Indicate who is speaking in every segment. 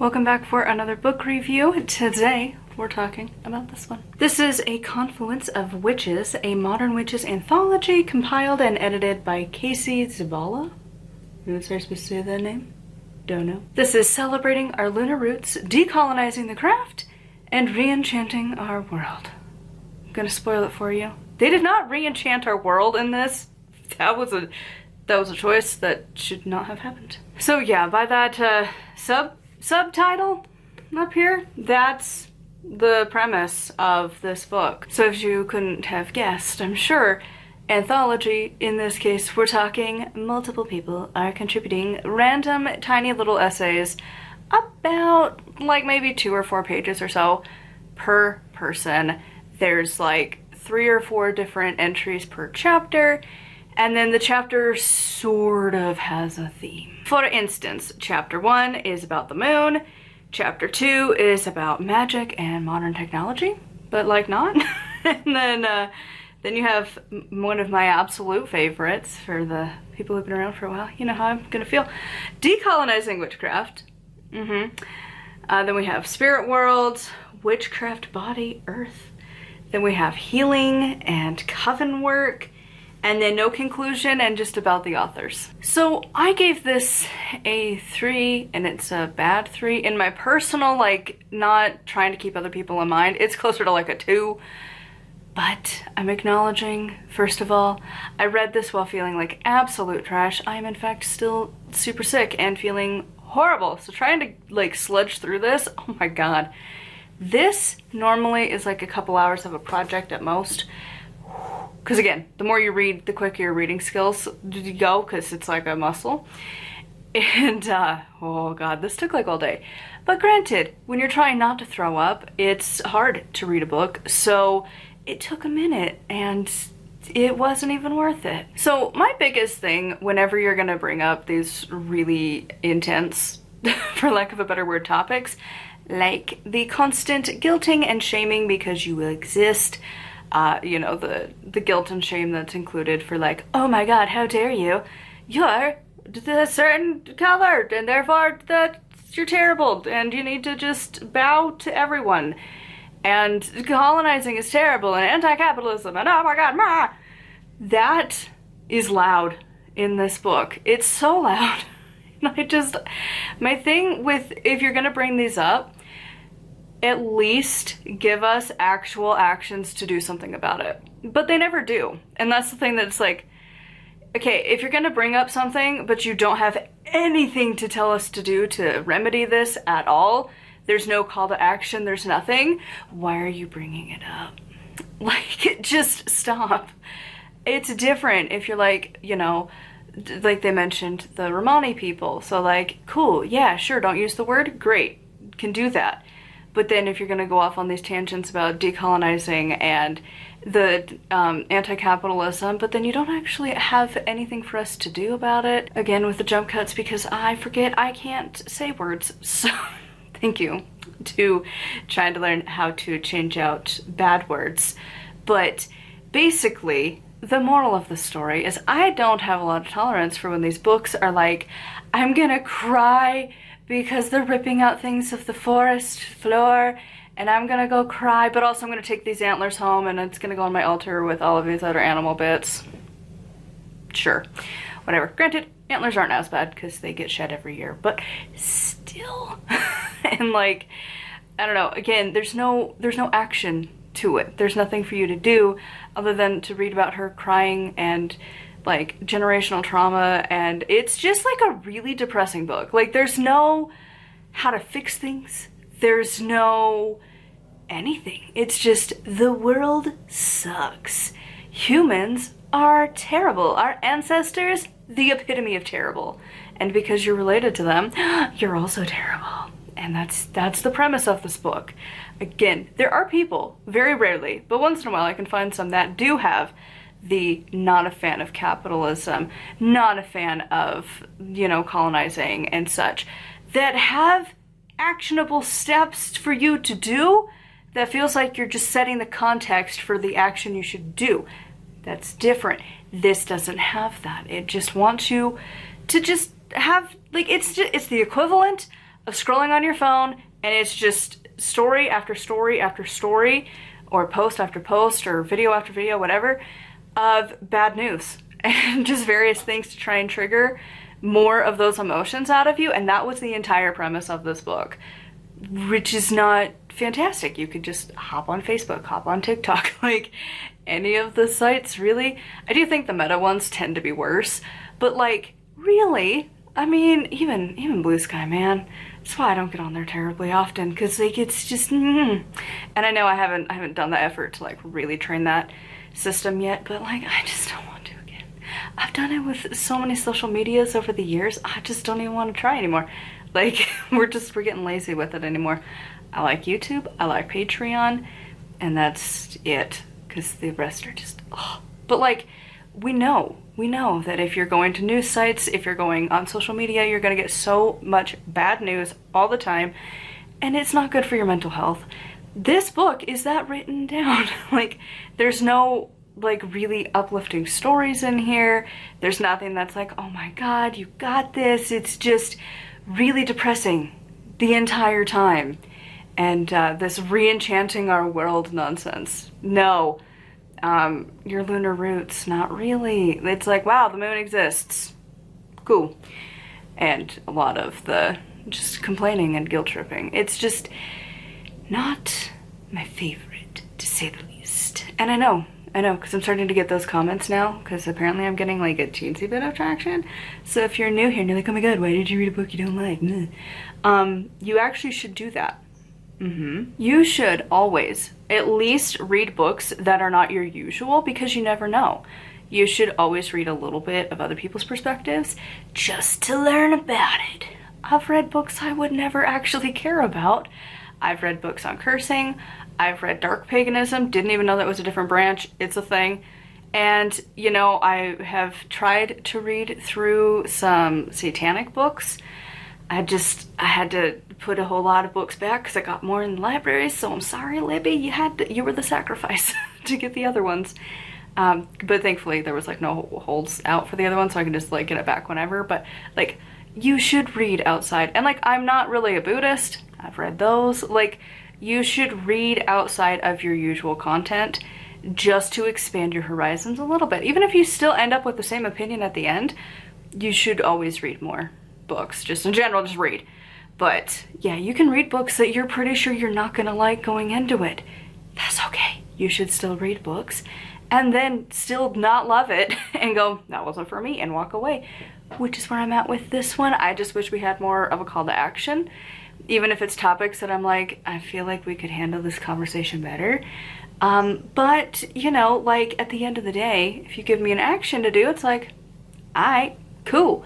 Speaker 1: Welcome back for another book review. Today, we're talking about this one. This is A Confluence of Witches, a modern witches anthology compiled and edited by Casey Zabala. Was I supposed to say that name? Don't know. This is celebrating our lunar roots, decolonizing the craft, and re-enchanting our world. I'm gonna spoil it for you. They did not re-enchant our world in this. That was a choice that should not have happened. So yeah, by that subtitle up here, that's the premise of this book. So if you couldn't have guessed, I'm sure, anthology, in this case, we're talking multiple people are contributing random tiny little essays about like maybe 2 or 4 pages or so per person. There's like 3 or 4 different entries per chapter, and then the chapter sort of has a theme. For instance, chapter 1 is about the moon, chapter 2 is about magic and modern technology, but like not. And then you have one of my absolute favorites for the people who've been around for a while. You know how I'm gonna feel. Decolonizing Witchcraft. Then we have Spirit World, Witchcraft Body, Earth. Then we have Healing and Coven Work. And then no conclusion and just about the authors. So I gave this a 3, and it's a bad 3. In my personal, like, not trying to keep other people in mind, it's closer to like a 2. But I'm acknowledging, first of all, I read this while feeling like absolute trash. I am in fact still super sick and feeling horrible. So trying to like sludge through this, oh my god. This normally is like a couple hours of a project at most. Because again, the more you read, the quicker your reading skills go, because it's like a muscle. And, oh god, this took like all day. But granted, when you're trying not to throw up, it's hard to read a book, so it took a minute, and it wasn't even worth it. So my biggest thing, whenever you're gonna bring up these really intense, for lack of a better word, topics, like the constant guilting and shaming because you exist, you know, the guilt and shame that's included for like, oh my god, how dare you? You're a certain color, and therefore that you're terrible, and you need to just bow to everyone. And colonizing is terrible, and anti-capitalism, and oh my god, ma! That is loud in this book. It's so loud. And my thing with, if you're gonna bring these up, at least give us actual actions to do something about it. But they never do. And that's the thing that's like, okay, if you're gonna bring up something, but you don't have anything to tell us to do to remedy this at all, there's no call to action, there's nothing, why are you bringing it up? Like, just stop. It's different if you're like, you know, like they mentioned the Romani people. So like, cool, yeah, sure, don't use the word, great, can do that. But then if you're gonna go off on these tangents about decolonizing and the anti-capitalism, but then you don't actually have anything for us to do about it. Again, with the jump cuts, because I forget I can't say words. So thank you to trying to learn how to change out bad words. But basically, the moral of the story is I don't have a lot of tolerance for when these books are like, I'm gonna cry because they're ripping out things of the forest floor, and I'm gonna go cry, but also I'm gonna take these antlers home and it's gonna go on my altar with all of these other animal bits. Sure, whatever. Granted, antlers aren't as bad because they get shed every year, but still. And like, I don't know, again, there's no action to it. There's nothing for you to do other than to read about her crying and like generational trauma, and it's just like a really depressing book. Like, there's no how to fix things, there's no anything. It's just the world sucks. Humans are terrible. Our ancestors, the epitome of terrible. And because you're related to them, you're also terrible. And that's the premise of this book. Again, there are people, very rarely, but once in a while I can find some that do have the not a fan of capitalism, not a fan of, you know, colonizing and such, that have actionable steps for you to do that feels like you're just setting the context for the action you should do. That's different. This doesn't have that. It just wants you to just have, like, it's the equivalent of scrolling on your phone, and it's just story after story after story, or post after post, or video after video, whatever, of bad news and just various things to try and trigger more of those emotions out of you. And that was the entire premise of this book, which is not fantastic. You could just hop on Facebook, hop on TikTok, like any of the sites, really. I do think the meta ones tend to be worse, but like, really, I mean, even Blue Sky, man. That's why I don't get on there terribly often, because like it's just and I know I haven't done the effort to like really train that system yet, but like I just don't want to again. I've done it with so many social medias over the years. I just don't even want to try anymore. Like we're getting lazy with it anymore. I like YouTube, I like Patreon, and that's it, because the rest are just but like we know that if you're going to news sites, if you're going on social media, you're going to get so much bad news all the time, and it's not good for your mental health. This book is that written down. Like, there's no like really uplifting stories in here. There's nothing that's like, oh my god, you got this. It's just really depressing the entire time, and this re-enchanting our world nonsense. No. Your lunar roots, not really. It's like, wow, the moon exists. Cool. And a lot of the just complaining and guilt tripping. It's just not my favorite, to say the least. And I know, because I'm starting to get those comments now, because apparently I'm getting like a teensy bit of traction. So if you're new here and you're like, oh my god, why did you read a book you don't like? You actually should do that. You should always at least read books that are not your usual, because you never know. You should always read a little bit of other people's perspectives just to learn about it. I've read books I would never actually care about. I've read books on cursing. I've read dark paganism. Didn't even know that was a different branch. It's a thing. And, you know, I have tried to read through some satanic books. I had to put a whole lot of books back because I got more in the library, so I'm sorry, Libby, you were the sacrifice to get the other ones. But thankfully there was like no holds out for the other ones, so I can just like get it back whenever. But like, you should read outside. And like, I'm not really a Buddhist. I've read those. Like, you should read outside of your usual content just to expand your horizons a little bit. Even if you still end up with the same opinion at the end, you should always read more books. Just in general, just read. But yeah, you can read books that you're pretty sure you're not gonna like going into it. That's okay. You should still read books and then still not love it and go, that wasn't for me, and walk away, which is where I'm at with this one. I just wish we had more of a call to action, even if it's topics that I'm like, I feel like we could handle this conversation better. But you know, like at the end of the day, if you give me an action to do, it's like, all right, cool.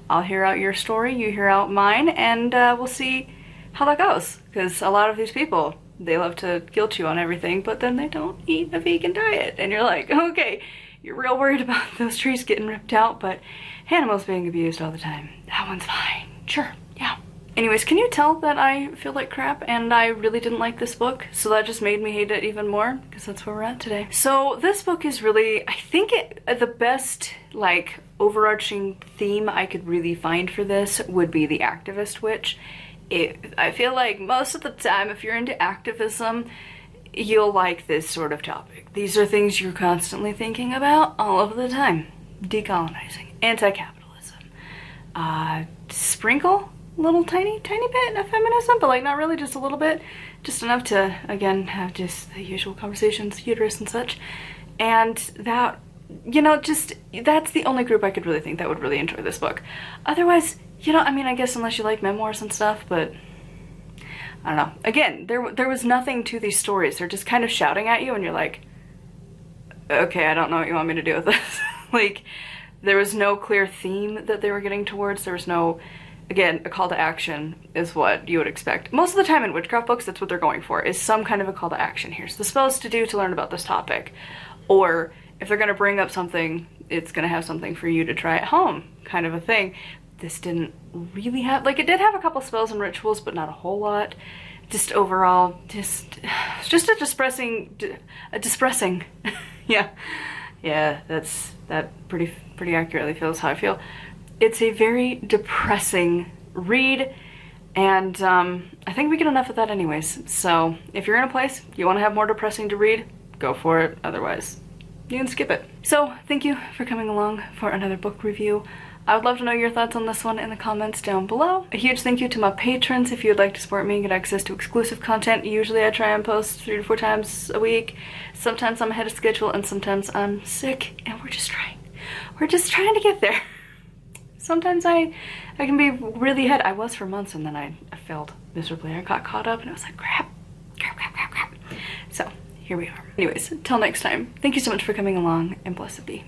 Speaker 1: I'll hear out your story, you hear out mine, and we'll see how that goes. Because a lot of these people, they love to guilt you on everything, but then they don't eat a vegan diet. And you're like, okay, you're real worried about those trees getting ripped out, but animals being abused all the time. That one's fine. Sure, yeah. Anyways, can you tell that I feel like crap and I really didn't like this book? So that just made me hate it even more, because that's where we're at today. So this book is really, I think the best like overarching theme I could really find for this would be the activist witch. I feel like most of the time, if you're into activism, you'll like this sort of topic. These are things you're constantly thinking about all of the time. Decolonizing, anti-capitalism, sprinkle little tiny bit of feminism, but like not really, just a little bit, just enough to again have just the usual conversations, uterus and such. And that, you know, just that's the only group I could really think that would really enjoy this book. Otherwise, you know, I mean, I guess unless you like memoirs and stuff, but I don't know. Again, there was nothing to these stories. They're just kind of shouting at you and you're like, okay, I don't know what you want me to do with this. Like, there was no clear theme that they were getting towards. There was no, again, a call to action is what you would expect. Most of the time in witchcraft books, that's what they're going for, is some kind of a call to action. Here's the spells to do to learn about this topic. Or if they're going to bring up something, it's going to have something for you to try at home, kind of a thing. This didn't really have, like, it did have a couple spells and rituals, but not a whole lot. Just overall, just a depressing, yeah, that pretty accurately feels how I feel. It's a very depressing read, And I think we get enough of that anyways. So if you're in a place you want to have more depressing to read, go for it. Otherwise, you can skip it. So thank you for coming along for another book review. I would love to know your thoughts on this one in the comments down below. A huge thank you to my patrons. If you would like to support me and get access to exclusive content, usually I try and post 3 to 4 times a week. Sometimes I'm ahead of schedule and sometimes I'm sick, and we're just trying. We're just trying to get there. Sometimes I can be really ahead. I was for months, and then I failed miserably. I got caught up and I was like, crap. So here we are. Anyways, till next time, thank you so much for coming along, and blessed be.